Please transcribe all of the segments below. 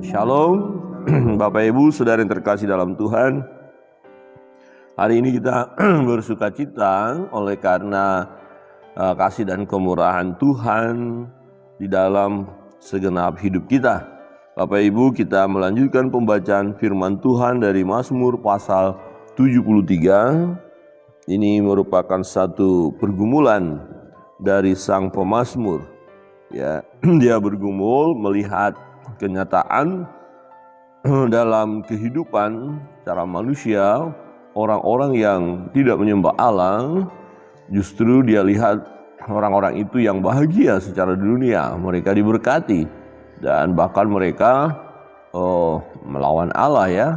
Shalom, Bapak Ibu, saudara yang terkasih dalam Tuhan. Hari ini kita bersuka cita oleh karena kasih dan kemurahan Tuhan di dalam segenap hidup kita. Bapak Ibu, kita melanjutkan pembacaan firman Tuhan dari Mazmur pasal 73. Ini merupakan satu pergumulan dari sang pemazmur. Ya, dia bergumul melihat kenyataan dalam kehidupan secara manusia, orang-orang yang tidak menyembah Allah, justru dia lihat orang-orang itu yang bahagia secara dunia, mereka diberkati dan bahkan mereka melawan Allah ya.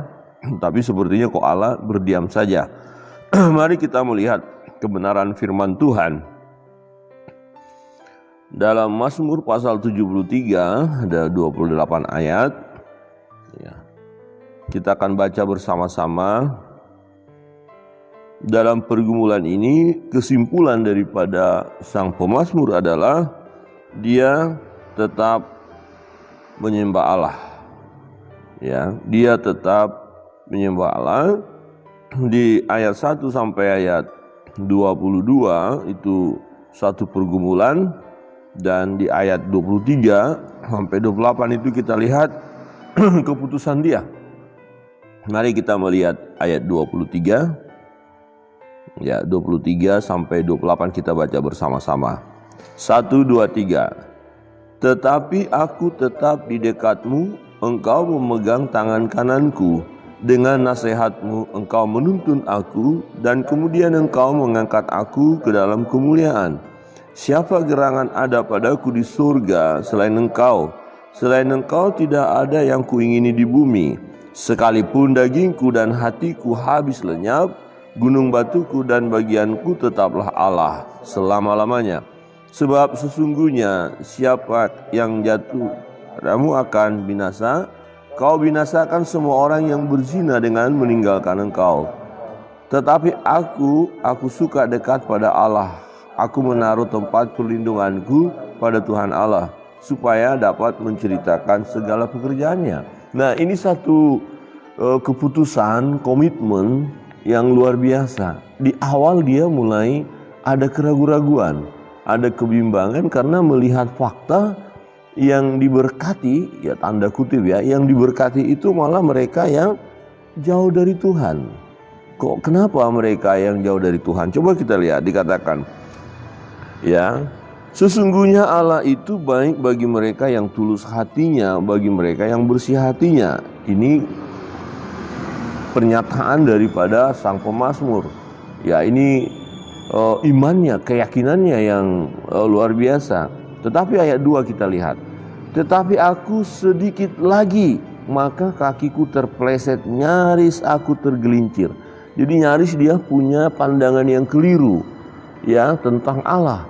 Tapi sepertinya kok Allah berdiam saja. Mari kita melihat kebenaran firman Tuhan. Dalam Mazmur pasal 73 ada 28 ayat. Ya. Kita akan baca bersama-sama. Dalam pergumulan ini kesimpulan daripada sang pemazmur adalah dia tetap menyembah Allah. Ya, dia tetap menyembah Allah. Di ayat 1 sampai ayat 22 itu satu pergumulan. Dan di ayat 23 sampai 28 itu kita lihat keputusan dia. Mari kita melihat ayat 23. Ya, 23 sampai 28 kita baca bersama-sama. 1, 2, 3. Tetapi aku tetap di dekatmu, engkau memegang tangan kananku. Dengan nasihatmu engkau menuntun aku, dan kemudian engkau mengangkat aku ke dalam kemuliaan. Siapa gerangan ada padaku di surga selain engkau? Selain engkau tidak ada yang kuingini di bumi. Sekalipun dagingku dan hatiku habis lenyap, gunung batuku dan bagianku tetaplah Allah selama-lamanya. Sebab sesungguhnya siapa yang jatuh padamu akan binasa. Kau binasakan semua orang yang berzina dengan meninggalkan engkau. Tetapi aku suka dekat pada Allah. Aku menaruh tempat perlindunganku pada Tuhan Allah, supaya dapat menceritakan segala pekerjaannya. Nah, ini satu keputusan, komitmen yang luar biasa. Di awal dia mulai ada keraguan-raguan, ada kebimbangan karena melihat fakta yang diberkati, ya tanda kutip ya, yang diberkati itu malah mereka yang jauh dari Tuhan. Kenapa mereka yang jauh dari Tuhan? Coba kita lihat, dikatakan, ya, sesungguhnya Allah itu baik bagi mereka yang tulus hatinya, bagi mereka yang bersih hatinya. Ini pernyataan daripada sang pemazmur. Ya, ini imannya, keyakinannya yang luar biasa. Tetapi ayat 2 kita lihat. Tetapi aku sedikit lagi, maka kakiku terpleset, nyaris aku tergelincir. Jadi nyaris dia punya pandangan yang keliru, ya, tentang Allah.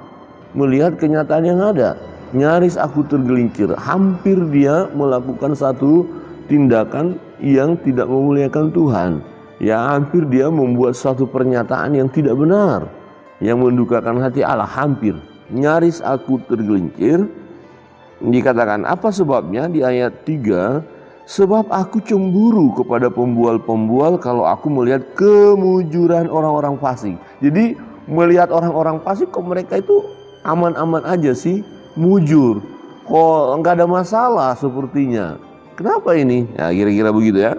Melihat kenyataan yang ada, nyaris aku tergelincir. Hampir dia melakukan satu tindakan yang tidak memuliakan Tuhan. Ya, hampir dia membuat satu pernyataan yang tidak benar, yang mendukakan hati Allah. Hampir, nyaris aku tergelincir. Dikatakan apa sebabnya di ayat 3? Sebab aku cemburu kepada pembual-pembual kalau aku melihat kemujuran orang-orang fasik. Jadi melihat orang-orang fasik, kok mereka itu aman-aman aja sih, mujur, kok enggak ada masalah sepertinya. Kenapa ini? Ya, kira-kira begitu ya.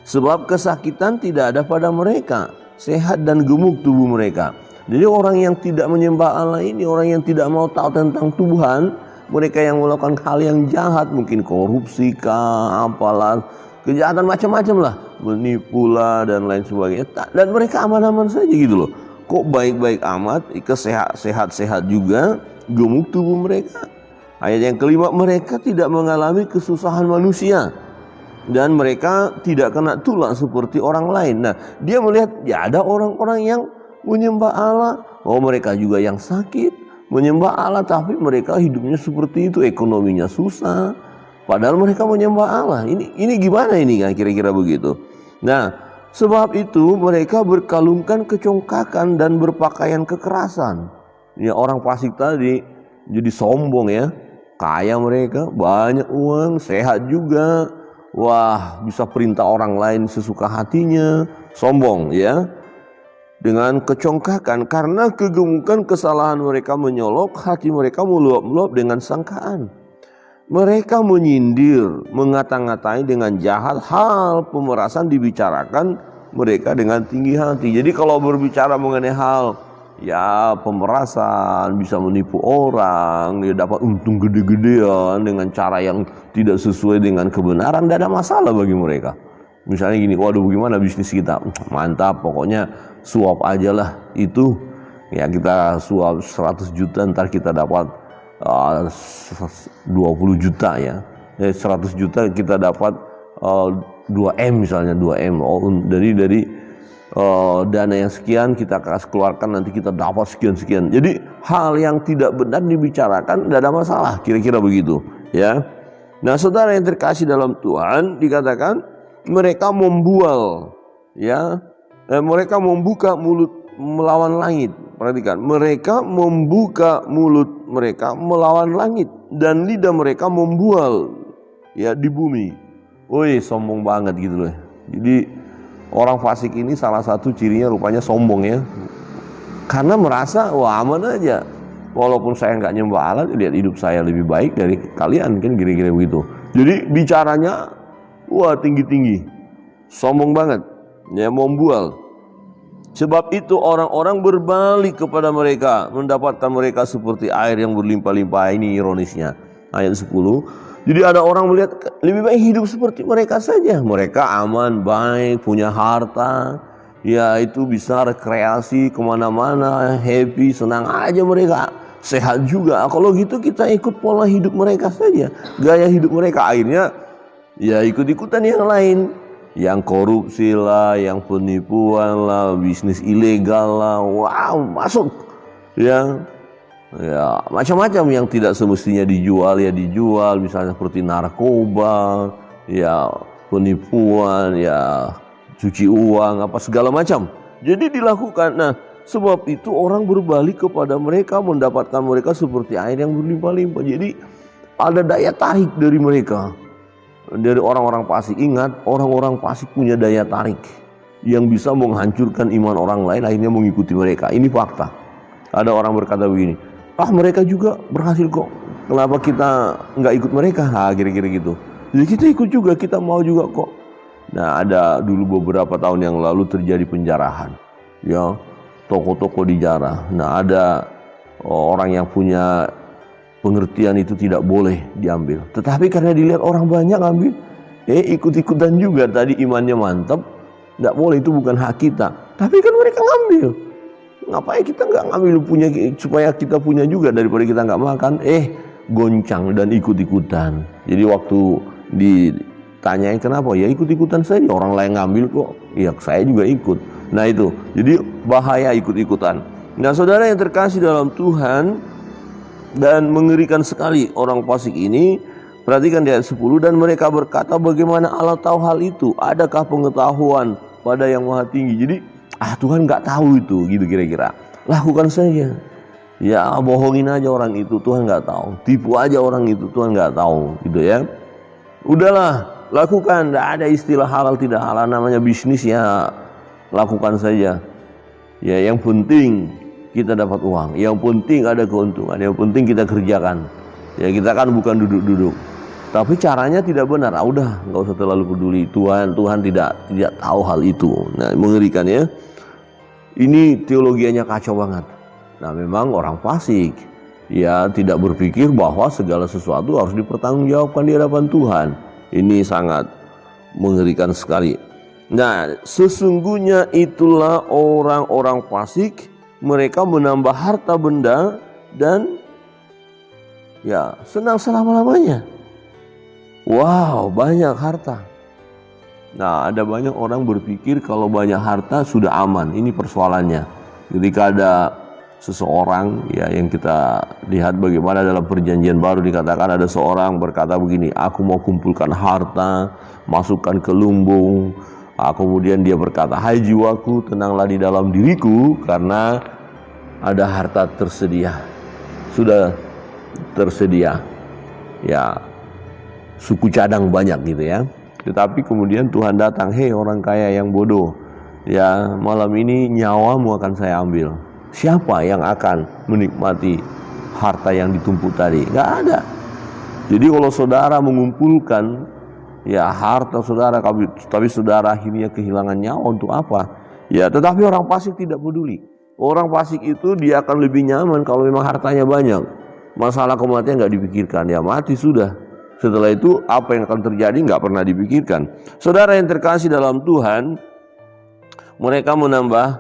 Sebab kesakitan tidak ada pada mereka, sehat dan gemuk tubuh mereka. Jadi orang yang tidak menyembah Allah ini, orang yang tidak mau tahu tentang Tuhan, mereka yang melakukan hal yang jahat, mungkin korupsi kah, apalah, kejahatan macam-macam lah, menipu lah dan lain sebagainya. Dan mereka aman-aman saja gitu loh. Kok baik-baik amat, sehat-sehat juga, gemuk tubuh mereka. Ayat yang kelima, mereka tidak mengalami kesusahan manusia, dan mereka tidak kena tulah seperti orang lain. Nah, dia melihat ya ada orang-orang yang menyembah Allah, mereka juga yang sakit menyembah Allah, tapi mereka hidupnya seperti itu, ekonominya susah, padahal mereka menyembah Allah. Ini gimana ini kan, kira-kira begitu. Nah, sebab itu mereka berkalungkan kecongkakan dan berpakaian kekerasan. Ya, orang fasik tadi jadi sombong ya, kaya mereka, banyak uang, sehat juga. Wah, bisa perintah orang lain sesuka hatinya, sombong ya. Dengan kecongkakan karena kegemukan kesalahan mereka menyolok, hati mereka meluap-luap dengan sangkaan. Mereka menyindir, mengata-ngatai dengan jahat, hal pemerasan dibicarakan mereka dengan tinggi hati. Jadi kalau berbicara mengenai hal ya pemerasan, bisa menipu orang, dia dapat untung gede-gedean dengan cara yang tidak sesuai dengan kebenaran, tidak ada masalah bagi mereka. Misalnya gini, waduh bagaimana bisnis kita, mantap, pokoknya suap aja lah itu. Ya kita suap 100 juta, ntar kita dapat 20 juta ya. 100 juta kita dapat 2M misalnya, 2M. Dari dana yang sekian kita keluarkan, nanti kita dapat sekian-sekian. Jadi hal yang tidak benar dibicarakan, tidak ada masalah, kira-kira begitu ya. Nah saudara yang terkasih dalam Tuhan, dikatakan mereka membual ya, mereka membuka mulut melawan langit. Perhatikan, mereka membuka mulut mereka melawan langit dan lidah mereka membual ya di bumi. Woi, sombong banget gitu loh. Jadi orang fasik ini salah satu cirinya rupanya sombong ya. Karena merasa wah aman aja. Walaupun saya nggak nyembah Allah, lihat hidup saya lebih baik dari kalian, kan kira-kira begitu. Jadi bicaranya wah tinggi-tinggi, sombong banget, ya membual. Sebab itu orang-orang berbalik kepada mereka, mendapatkan mereka seperti air yang berlimpah-limpah. Ini ironisnya ayat 10. Jadi ada orang melihat lebih baik hidup seperti mereka saja. Mereka aman, baik, punya harta, ya itu bisa rekreasi kemana-mana, happy, senang aja mereka. Sehat juga. Kalau gitu kita ikut pola hidup mereka saja, gaya hidup mereka. Akhirnya ya ikut-ikutan yang lain, yang korupsi lah, yang penipuan lah, bisnis ilegal lah, wow masuk ya, ya macam-macam yang tidak semestinya dijual ya dijual, misalnya seperti narkoba, ya penipuan, ya cuci uang, apa segala macam. Jadi dilakukan. Nah sebab itu orang berbalik kepada mereka, mendapatkan mereka seperti air yang berlimpah-limpah. Jadi ada daya tarik dari mereka. Dari orang-orang fasik. Ingat, orang-orang fasik punya daya tarik yang bisa menghancurkan iman orang lain, akhirnya mengikuti mereka. Ini fakta. Ada orang berkata begini, mereka juga berhasil kok, kenapa kita nggak ikut mereka? Kira-kira gitu. Jadi kita ikut juga, kita mau juga kok. Nah ada dulu beberapa tahun yang lalu terjadi penjarahan, ya toko-toko dijarah. Nah ada orang yang punya pengertian itu tidak boleh diambil, tetapi karena dilihat orang banyak ambil, ikut-ikutan juga. Tadi imannya mantap, tidak boleh, itu bukan hak kita, tapi kan mereka ngambil. Ngapain kita nggak ngambil punya, supaya kita punya juga daripada kita nggak makan, goncang dan ikut-ikutan. Jadi waktu ditanyain kenapa, ya ikut-ikutan saja, orang lain ngambil kok, ya saya juga ikut. Nah itu, jadi bahaya ikut-ikutan. Nah saudara yang terkasih dalam Tuhan, dan mengerikan sekali orang fasik ini. Perhatikan di ayat 10, dan mereka berkata bagaimana Allah tahu hal itu, adakah pengetahuan pada yang maha tinggi. Jadi Tuhan nggak tahu itu, gitu kira-kira. Lakukan saja, ya bohongin aja orang itu, Tuhan nggak tahu. Tipu aja orang itu, Tuhan nggak tahu, gitu ya. Udahlah, lakukan, nggak ada istilah halal tidak halal, namanya bisnis ya lakukan saja. Ya yang penting kita dapat uang, yang penting ada keuntungan, yang penting kita kerjakan. Ya kita kan bukan duduk-duduk. Tapi caranya tidak benar, udah nggak usah terlalu peduli. Tuhan tidak tahu hal itu. Nah mengerikan ya. Ini teologianya kacau banget. Nah memang orang fasik ya tidak berpikir bahwa segala sesuatu harus dipertanggungjawabkan di hadapan Tuhan. Ini sangat mengerikan sekali. Nah sesungguhnya itulah orang-orang fasik. Mereka menambah harta benda dan ya senang selama-lamanya. Wow, banyak harta. Nah, ada banyak orang berpikir kalau banyak harta sudah aman. Ini persoalannya. Ketika ada seseorang ya yang kita lihat bagaimana dalam perjanjian baru dikatakan ada seorang berkata begini, aku mau kumpulkan harta, masukkan ke lumbung. Kemudian dia berkata, hai jiwaku, tenanglah di dalam diriku karena ada harta tersedia. Sudah tersedia. ya suku cadang banyak gitu ya. Tetapi kemudian Tuhan datang, hei orang kaya yang bodoh, ya malam ini nyawamu akan saya ambil. Siapa yang akan menikmati harta yang ditumpuk tadi? Gak ada. Jadi kalau saudara mengumpulkan ya harta saudara, tapi saudara akhirnya kehilangan nyawa untuk apa? Ya tetapi orang fasik tidak peduli. Orang fasik itu dia akan lebih nyaman kalau memang hartanya banyak. Masalah kematian gak dipikirkan, ya mati sudah. Setelah itu apa yang akan terjadi nggak pernah dipikirkan. Saudara yang terkasih dalam Tuhan, mereka menambah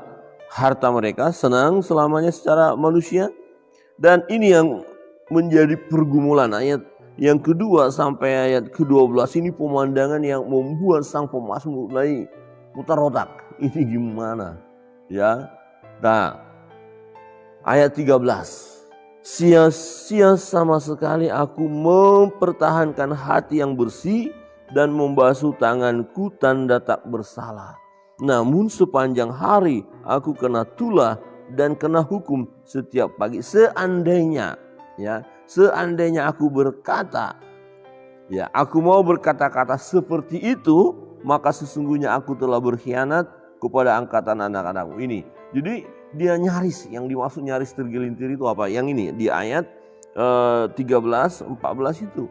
harta mereka, senang selamanya secara manusia. Dan ini yang menjadi pergumulan. Ayat yang kedua sampai ayat ke-12 ini pemandangan yang membuat sang pemazmur mulai putar otak. Ini gimana? Ya. Nah, ayat 13. Sia-sia sama sekali aku mempertahankan hati yang bersih dan membasuh tanganku tanda tak bersalah. Namun sepanjang hari aku kena tulah dan kena hukum setiap pagi. Seandainya aku berkata, ya aku mau berkata-kata seperti itu, maka sesungguhnya aku telah berkhianat kepada angkatan anak-anakmu ini. Jadi dia nyaris, yang dimaksud nyaris tergelintir itu apa? Yang ini di ayat 13, 14 itu.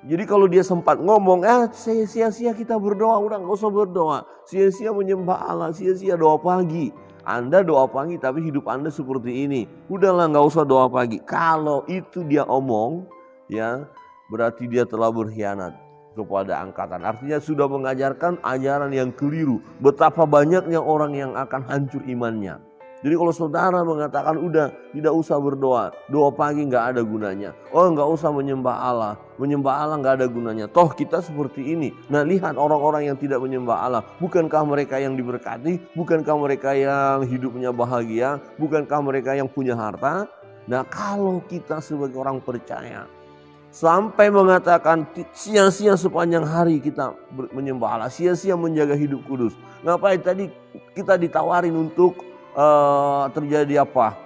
Jadi kalau dia sempat ngomong, sia-sia kita berdoa, udah gak usah berdoa. Sia-sia menyembah Allah, sia-sia doa pagi. Anda doa pagi tapi hidup Anda seperti ini. Udahlah gak usah doa pagi. Kalau itu dia omong, ya berarti dia telah berkhianat kepada angkatan. Artinya sudah mengajarkan ajaran yang keliru. Betapa banyaknya orang yang akan hancur imannya. Jadi kalau saudara mengatakan udah tidak usah berdoa, doa pagi nggak ada gunanya. Oh nggak usah menyembah Allah nggak ada gunanya. Toh kita seperti ini. Nah lihat orang-orang yang tidak menyembah Allah, bukankah mereka yang diberkati? Bukankah mereka yang hidupnya bahagia? Bukankah mereka yang punya harta? Nah kalau kita sebagai orang percaya sampai mengatakan sia-sia sepanjang hari kita menyembah Allah, sia-sia menjaga hidup kudus. Ngapain tadi kita ditawarin untuk terjadi apa?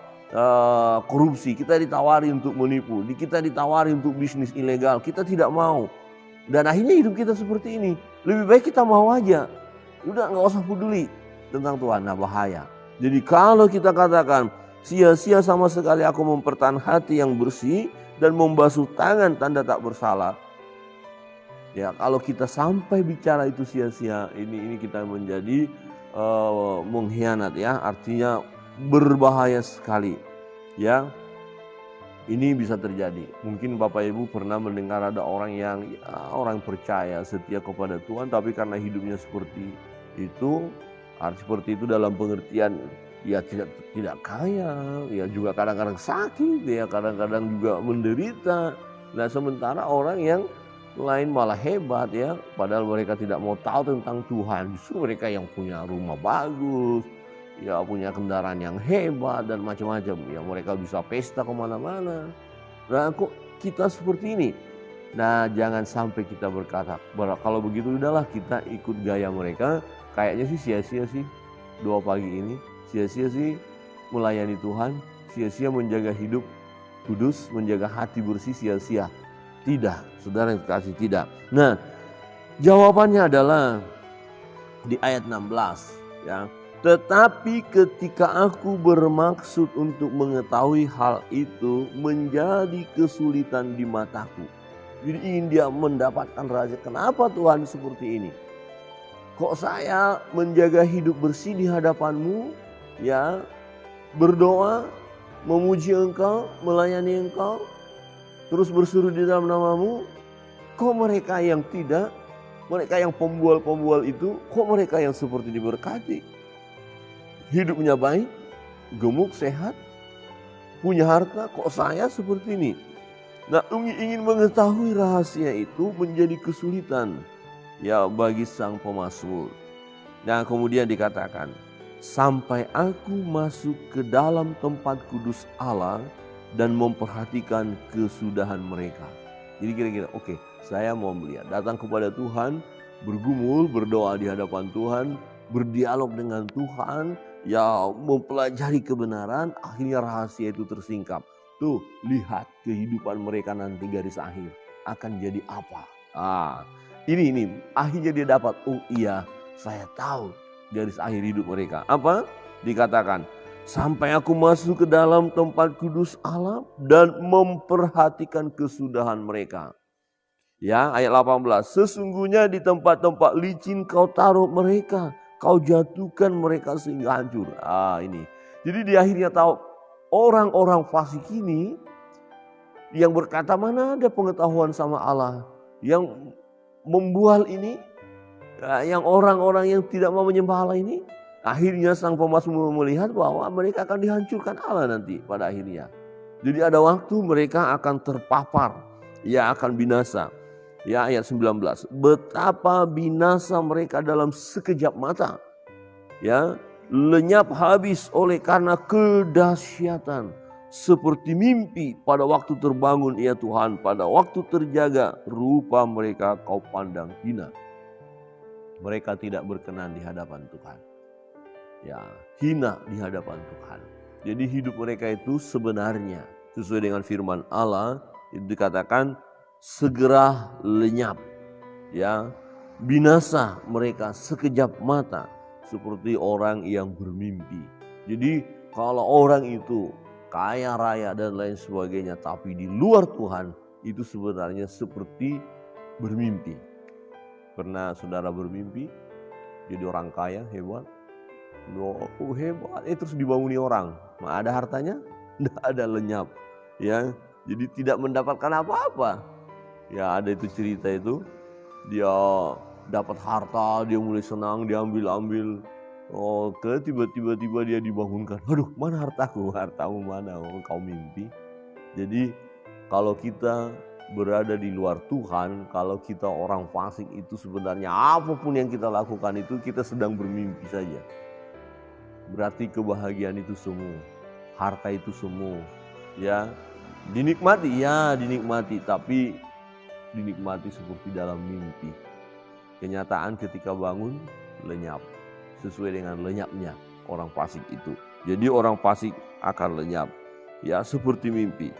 Korupsi, kita ditawari untuk menipu, kita ditawari untuk bisnis ilegal, kita tidak mau. Dan akhirnya hidup kita seperti ini. Lebih baik kita mau aja, udah nggak usah peduli tentang Tuhan. Nah bahaya. Jadi kalau kita katakan sia-sia sama sekali aku mempertahankan hati yang bersih dan membasuh tangan tanda tak bersalah. Ya kalau kita sampai bicara itu sia-sia, ini kita menjadi mengkhianat ya, artinya berbahaya sekali ya. Ini bisa terjadi. Mungkin Bapak Ibu pernah mendengar ada orang yang orang percaya setia kepada Tuhan, tapi karena hidupnya seperti itu, seperti itu dalam pengertian ya tidak kaya, ya juga kadang-kadang sakit, ya kadang-kadang juga menderita. Nah sementara orang yang lain malah hebat ya, padahal mereka tidak mau tahu tentang Tuhan. Justru mereka yang punya rumah bagus, ya punya kendaraan yang hebat dan macam-macam. Ya mereka bisa pesta kemana-mana. Nah kok kita seperti ini? Nah jangan sampai kita berkata, kalau begitu udahlah kita ikut gaya mereka. Kayaknya sih sia-sia sih doa pagi ini, sia-sia sih melayani Tuhan, sia-sia menjaga hidup kudus, menjaga hati bersih, sia-sia. Tidak, saudara yang kasih, tidak. Nah, jawabannya adalah di ayat 16 ya. Tetapi ketika aku bermaksud untuk mengetahui hal itu menjadi kesulitan di mataku. Jadi ingin dia mendapatkan rahasia. Kenapa Tuhan seperti ini? Kok saya menjaga hidup bersih di hadapanmu ya, berdoa, memuji Engkau, melayani Engkau, terus berseru di dalam namamu, kok mereka yang tidak, mereka yang pembual-pembual itu, kok mereka yang seperti diberkati, hidupnya baik, gemuk, sehat, punya harta, kok saya seperti ini. Nah ingin mengetahui rahasia itu menjadi kesulitan ya bagi sang pemazmur. Nah kemudian dikatakan, sampai aku masuk ke dalam tempat kudus Allah dan memperhatikan kesudahan mereka. Jadi kira-kira oke, saya mau melihat, datang kepada Tuhan, bergumul, berdoa di hadapan Tuhan, berdialog dengan Tuhan, ya mempelajari kebenaran, akhirnya rahasia itu tersingkap. Tuh lihat kehidupan mereka nanti garis akhir. akan jadi apa. Ini akhirnya dia dapat, oh iya saya tahu garis akhir hidup mereka. Apa? Dikatakan, sampai aku masuk ke dalam tempat kudus Allah dan memperhatikan kesudahan mereka. Ya, ayat 18, sesungguhnya di tempat-tempat licin kau taruh mereka, kau jatuhkan mereka sehingga hancur. Ini. Jadi dia akhirnya tahu orang-orang fasik ini yang berkata mana ada pengetahuan sama Allah, yang membual ini, yang orang-orang yang tidak mau menyembah Allah ini, akhirnya sang pemazmur melihat bahwa mereka akan dihancurkan Allah nanti pada akhirnya. Jadi ada waktu mereka akan terpapar, ya akan binasa. Ya, ayat 19, betapa binasa mereka dalam sekejap mata. Ya, lenyap habis oleh karena kedahsyatan. Seperti mimpi pada waktu terbangun ya Tuhan, pada waktu terjaga rupa mereka kau pandang hina. Mereka tidak berkenan di hadapan Tuhan. Ya, hina di hadapan Tuhan. Jadi hidup mereka itu sebenarnya sesuai dengan firman Allah itu dikatakan segera lenyap, ya, binasa mereka sekejap mata seperti orang yang bermimpi. Jadi kalau orang itu kaya raya dan lain sebagainya tapi di luar Tuhan, itu sebenarnya seperti bermimpi. Pernah saudara bermimpi jadi orang kaya hebat? Oh hebat, terus dibangungi orang, ada hartanya? Tidak ada, lenyap, ya. Jadi tidak mendapatkan apa-apa. Ya ada itu cerita itu, dia dapat harta, dia mulai senang, dia ambil. Tiba-tiba dia dibangunkan. Aduh, mana hartaku? Hartamu mana? Kau mimpi. Jadi kalau kita berada di luar Tuhan, kalau kita orang fasik itu sebenarnya apapun yang kita lakukan itu kita sedang bermimpi saja. Berarti kebahagiaan itu semua, harta itu semua, ya dinikmati, tapi dinikmati seperti dalam mimpi. Kenyataan ketika bangun lenyap, sesuai dengan lenyapnya orang fasik itu. Jadi orang fasik akan lenyap, ya seperti mimpi.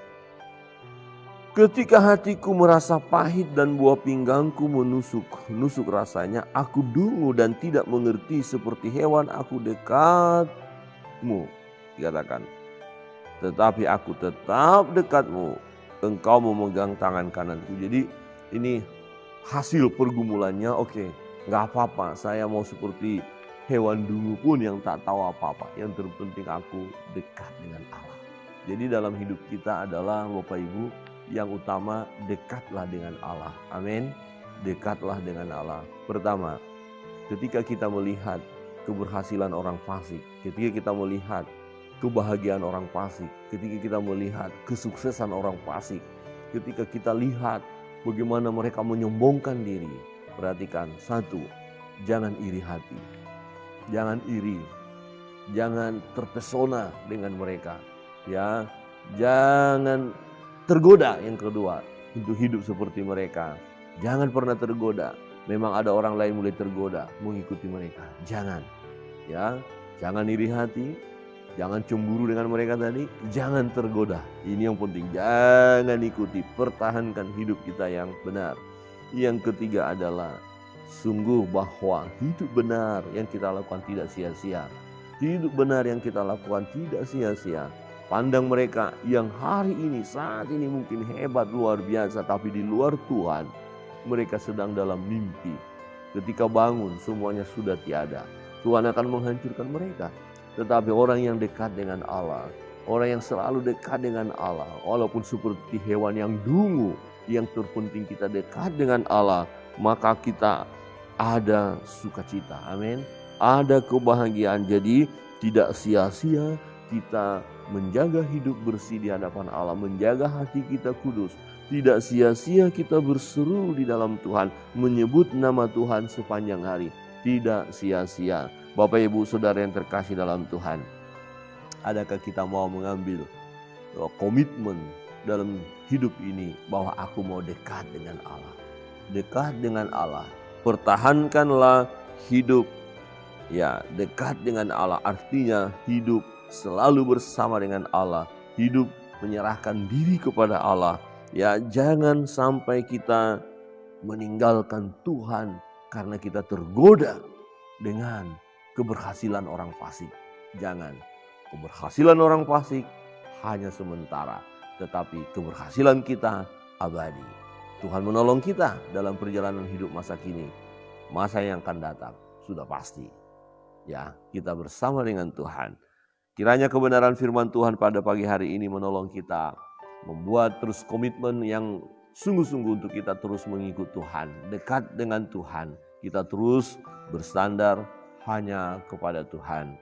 Ketika hatiku merasa pahit dan buah pinggangku menusuk rasanya, aku dungu dan tidak mengerti seperti hewan aku dekatmu. Dikatakan, tetapi aku tetap dekatmu, engkau memegang tangan kananku. Jadi ini hasil pergumulannya, oke, gak apa-apa, saya mau seperti hewan dungu pun yang tak tahu apa-apa. Yang terpenting aku dekat dengan Allah. Jadi dalam hidup kita adalah Bapak Ibu, yang utama dekatlah dengan Allah. Amin. Dekatlah dengan Allah. Pertama, ketika kita melihat keberhasilan orang fasik, ketika kita melihat kebahagiaan orang fasik, ketika kita melihat kesuksesan orang fasik, ketika kita lihat bagaimana mereka menyombongkan diri, perhatikan, satu, jangan iri hati, jangan iri, jangan terpesona dengan mereka, ya, jangan tergoda. Yang kedua, untuk hidup seperti mereka, jangan pernah tergoda. Memang ada orang lain mulai tergoda mengikuti mereka, jangan, ya, jangan iri hati. Jangan cemburu dengan mereka tadi, jangan tergoda. Ini yang penting, jangan ikuti, pertahankan hidup kita yang benar. Yang ketiga adalah sungguh bahwa hidup benar yang kita lakukan tidak sia-sia. Hidup benar yang kita lakukan tidak sia-sia. Pandang mereka yang hari ini, saat ini mungkin hebat, luar biasa, tapi di luar Tuhan, mereka sedang dalam mimpi. Ketika bangun semuanya sudah tiada. Tuhan akan menghancurkan mereka. Tetapi orang yang dekat dengan Allah, orang yang selalu dekat dengan Allah, walaupun seperti hewan yang dungu, yang terpenting kita dekat dengan Allah, maka kita ada sukacita. Amin. Ada kebahagiaan. Jadi tidak sia-sia kita menjaga hidup bersih di hadapan Allah, menjaga hati kita kudus. Tidak sia-sia kita berseru di dalam Tuhan, menyebut nama Tuhan sepanjang hari. Tidak sia-sia. Bapak Ibu Saudara yang terkasih dalam Tuhan, adakah kita mau mengambil komitmen dalam hidup ini bahwa aku mau dekat dengan Allah? Dekat dengan Allah. Pertahankanlah hidup, ya, dekat dengan Allah, artinya hidup selalu bersama dengan Allah, hidup menyerahkan diri kepada Allah, Ya, jangan sampai kita meninggalkan Tuhan karena kita tergoda dengan keberhasilan orang fasik. Jangan. Keberhasilan orang fasik hanya sementara, tetapi keberhasilan kita abadi. Tuhan menolong kita dalam perjalanan hidup masa kini. Masa yang akan datang sudah pasti. Ya, kita bersama dengan Tuhan. Kiranya kebenaran firman Tuhan pada pagi hari ini menolong kita membuat terus komitmen yang sungguh-sungguh untuk kita terus mengikut Tuhan, dekat dengan Tuhan. Kita terus bersandar hanya kepada Tuhan.